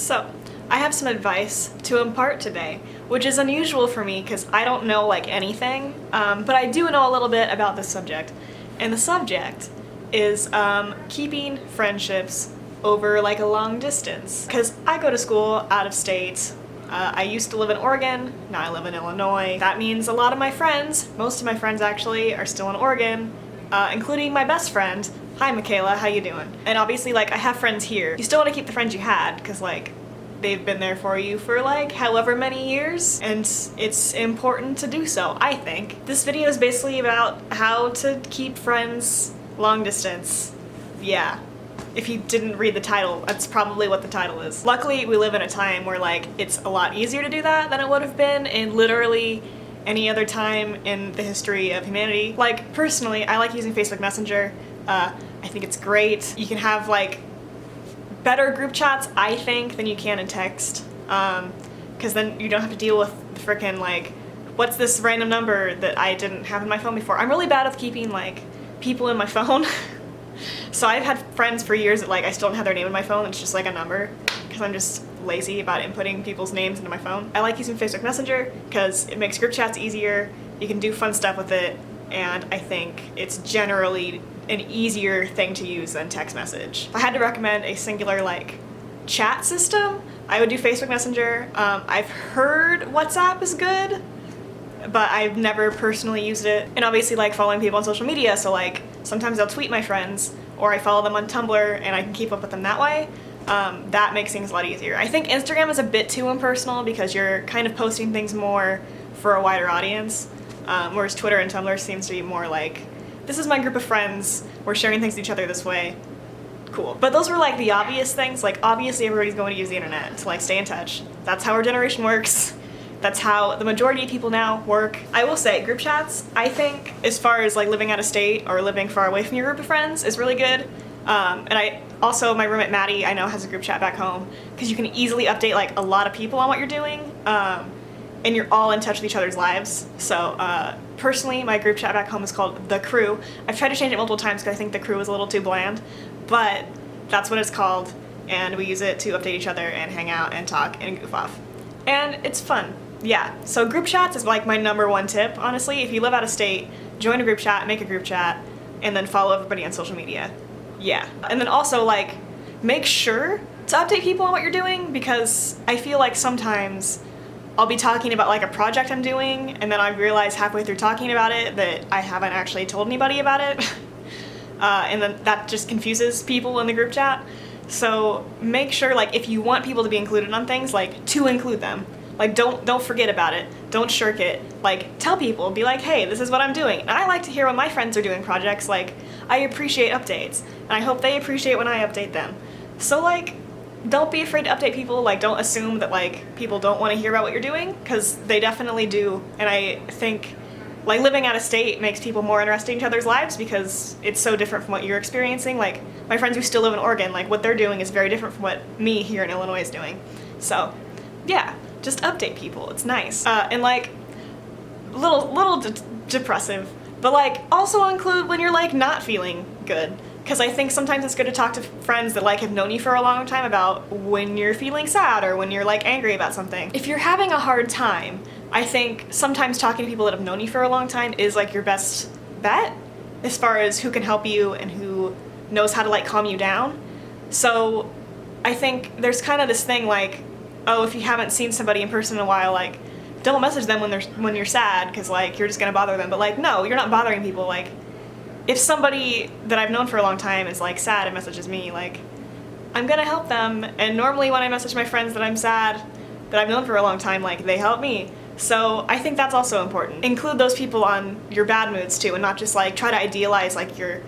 So, I have some advice to impart today, which is unusual for me because I don't know like anything, but I do know a little bit about this subject. And the subject is keeping friendships over like a long distance. Because I go to school out of state. I used to live in Oregon, now I live in Illinois. That means a lot of my friends, most of my friends actually, are still in Oregon, including my best friend. Hi Michaela, how you doing? And obviously like I have friends here. You still want to keep the friends you had because like they've been there for you for like however many years, and it's important to do so, I think. This video is basically about how to keep friends long distance. Yeah. If you didn't read the title, that's probably what the title is. Luckily, we live in a time where like it's a lot easier to do that than it would have been in literally any other time in the history of humanity. Like personally, I like using Facebook Messenger. I think it's great. You can have like better group chats, I think, than you can in text. Because then you don't have to deal with the frickin' like, what's this random number that I didn't have in my phone before? I'm really bad with keeping like people in my phone. So I've had friends for years that like I still don't have their name in my phone, it's just like a number, because I'm just lazy about inputting people's names into my phone. I like using Facebook Messenger because it makes group chats easier, you can do fun stuff with it, and I think it's generally an easier thing to use than text message. If I had to recommend a singular like chat system, I would do Facebook Messenger. I've heard WhatsApp is good, but I've never personally used it. And obviously like following people on social media, so like sometimes I'll tweet my friends or I follow them on Tumblr and I can keep up with them that way. That makes things a lot easier. I think Instagram is a bit too impersonal because you're kind of posting things more for a wider audience, whereas Twitter and Tumblr seems to be more like, this is my group of friends, we're sharing things to each other this way. Cool. But those were like the obvious things, like obviously everybody's going to use the internet to like stay in touch. That's how our generation works. That's how the majority of people now work. I will say, group chats, I think, as far as like living out of state or living far away from your group of friends, is really good. And I also, my roommate Maddie, I know has a group chat back home, because you can easily update like a lot of people on what you're doing, and you're all in touch with each other's lives. So personally, my group chat back home is called The Crew. I've tried to change it multiple times because I think The Crew is a little too bland, but that's what it's called, and we use it to update each other and hang out and talk and goof off. And it's fun. Yeah, so group chats is like my #1 tip, honestly. If you live out of state, join a group chat, make a group chat, and then follow everybody on social media. Yeah. And then also like, make sure to update people on what you're doing, because I feel like sometimes I'll be talking about like a project I'm doing, and then I realize halfway through talking about it that I haven't actually told anybody about it. And then that just confuses people in the group chat. So make sure, like, if you want people to be included on things, like, to include them. Like, don't forget about it. Don't shirk it. Like, tell people, be like, hey, this is what I'm doing. And I like to hear when my friends are doing projects, like, I appreciate updates. And I hope they appreciate when I update them. So, like, don't be afraid to update people. Like, don't assume that, like, people don't want to hear about what you're doing, because they definitely do. And I think, like, living out of state makes people more interested in each other's lives because it's so different from what you're experiencing. Like, my friends who still live in Oregon, like, what they're doing is very different from what me here in Illinois is doing. So, yeah. Just update people, it's nice. And like, little depressive, but like also include when you're like not feeling good. Because I think sometimes it's good to talk to friends that like have known you for a long time about when you're feeling sad or when you're like angry about something. If you're having a hard time, I think sometimes talking to people that have known you for a long time is like your best bet as far as who can help you and who knows how to like calm you down. So I think there's kind of this thing like, oh, if you haven't seen somebody in person in a while, like, don't message them when you're sad, because like you're just gonna bother them. But like, no, you're not bothering people. Like, if somebody that I've known for a long time is like sad and messages me, like, I'm gonna help them. And normally when I message my friends that I'm sad, that I've known for a long time, like, they help me. So I think that's also important. Include those people on your bad moods too, and not just like try to idealize like your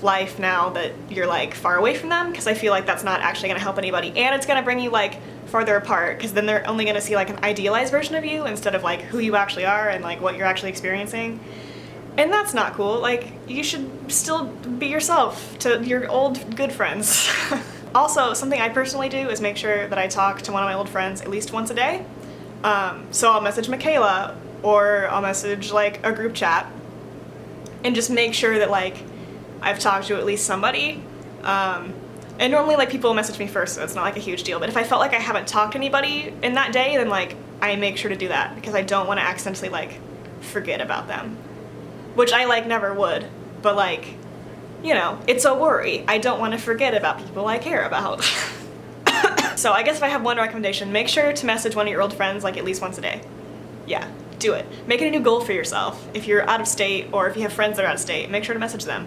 life now that you're like far away from them, because I feel like that's not actually gonna help anybody, and it's gonna bring you like farther apart, because then they're only gonna see like an idealized version of you instead of like who you actually are and like what you're actually experiencing. And that's not cool. Like, you should still be yourself to your old good friends. Also, something I personally do is make sure that I talk to one of my old friends at least once a day. So I'll message Michaela, or I'll message like a group chat, and just make sure that like I've talked to at least somebody. And normally like people message me first, so it's not like a huge deal, but if I felt like I haven't talked to anybody in that day, then like I make sure to do that because I don't want to accidentally like forget about them, which I like never would, but like, you know, it's a worry. I don't want to forget about people I care about. So I guess if I have one recommendation, make sure to message one of your old friends like at least once a day. Yeah, do it. Make it a new goal for yourself. If you're out of state or if you have friends that are out of state, make sure to message them.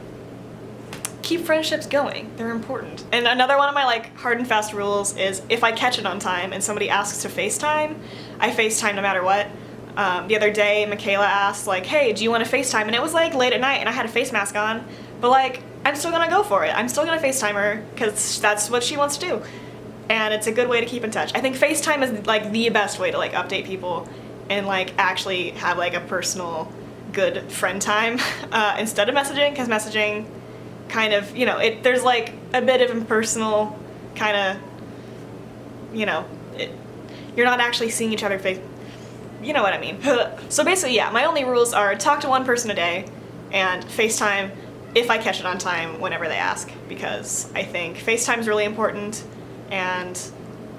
Keep friendships going. They're important. And another one of my like hard and fast rules is if I catch it on time and somebody asks to FaceTime, I FaceTime no matter what. The other day, Michaela asked like, hey, do you want to FaceTime? And it was like late at night and I had a face mask on, but like, I'm still gonna go for it. I'm still gonna FaceTime her because that's what she wants to do. And it's a good way to keep in touch. I think FaceTime is like the best way to like update people and like actually have like a personal good friend time instead of messaging, because messaging kind of, you know, there's like a bit of impersonal kind of, you know, you're not actually seeing each other face, you know what I mean. So basically, yeah, my only rules are talk to one person a day and FaceTime if I catch it on time whenever they ask, because I think FaceTime is really important. And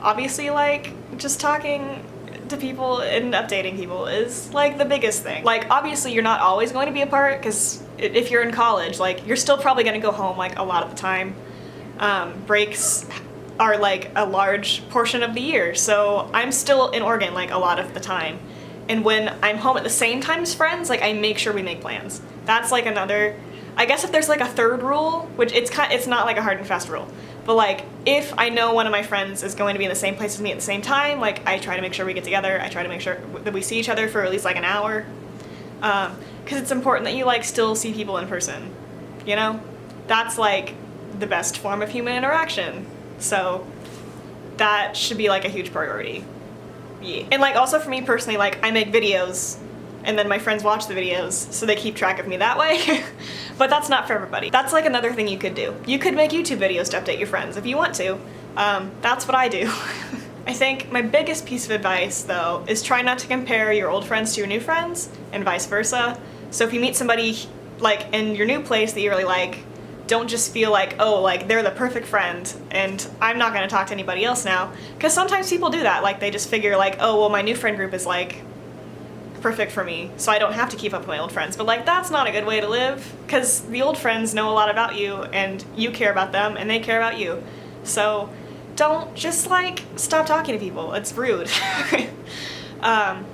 obviously like just talking to people and updating people is like the biggest thing. Like obviously you're not always going to be apart because if you're in college, like you're still probably going to go home like a lot of the time. Breaks are like a large portion of the year, so I'm still in Oregon like a lot of the time. And when I'm home at the same time as friends, like I make sure we make plans. That's like another, I guess if there's like a third rule, which it's not like a hard and fast rule, but like if I know one of my friends is going to be in the same place as me at the same time, like I try to make sure we get together. I try to make sure that we see each other for at least like an hour, because it's important that you like still see people in person, you know? That's like the best form of human interaction. So that should be like a huge priority. Yeah. And like also for me personally, like I make videos and then my friends watch the videos so they keep track of me that way. But that's not for everybody. That's like another thing you could do. You could make YouTube videos to update your friends if you want to. That's what I do. I think my biggest piece of advice though is try not to compare your old friends to your new friends and vice versa. So if you meet somebody like in your new place that you really like, don't just feel like, oh, like they're the perfect friend and I'm not gonna talk to anybody else now. Because sometimes people do that. Like they just figure like, oh, well my new friend group is like perfect for me, so I don't have to keep up with my old friends. But like that's not a good way to live, because the old friends know a lot about you and you care about them and they care about you. So don't just like stop talking to people. It's rude. And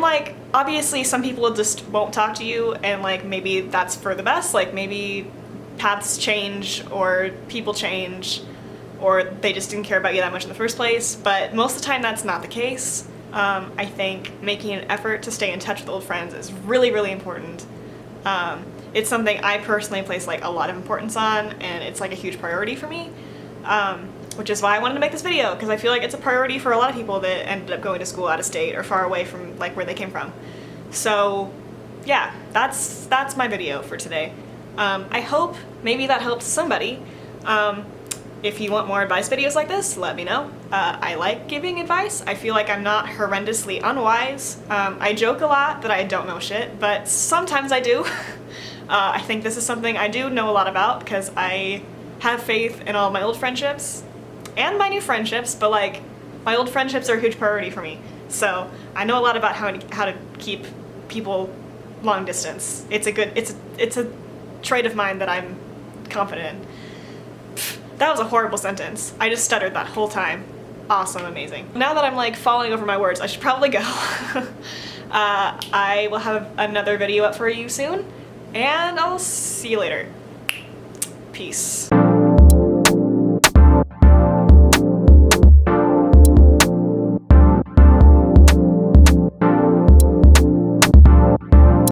like obviously some people just won't talk to you, and like maybe that's for the best. Like maybe paths change or people change or they just didn't care about you that much in the first place, but most of the time that's not the case. I think making an effort to stay in touch with old friends is really, really important. It's something I personally place like a lot of importance on, and it's like a huge priority for me, which is why I wanted to make this video, because I feel like it's a priority for a lot of people that ended up going to school out of state or far away from like where they came from. So yeah, that's my video for today. I hope maybe that helps somebody. If you want more advice videos like this, let me know. I like giving advice. I feel like I'm not horrendously unwise. I joke a lot that I don't know shit, but sometimes I do. I think this is something I do know a lot about because I have faith in all my old friendships and my new friendships, but like my old friendships are a huge priority for me. So I know a lot about how to keep people long distance. It's a trait of mine that I'm confident in. That was a horrible sentence. I just stuttered that whole time. Awesome, amazing. Now that I'm like falling over my words, I should probably go. I will have another video up for you soon, and I'll see you later. Peace.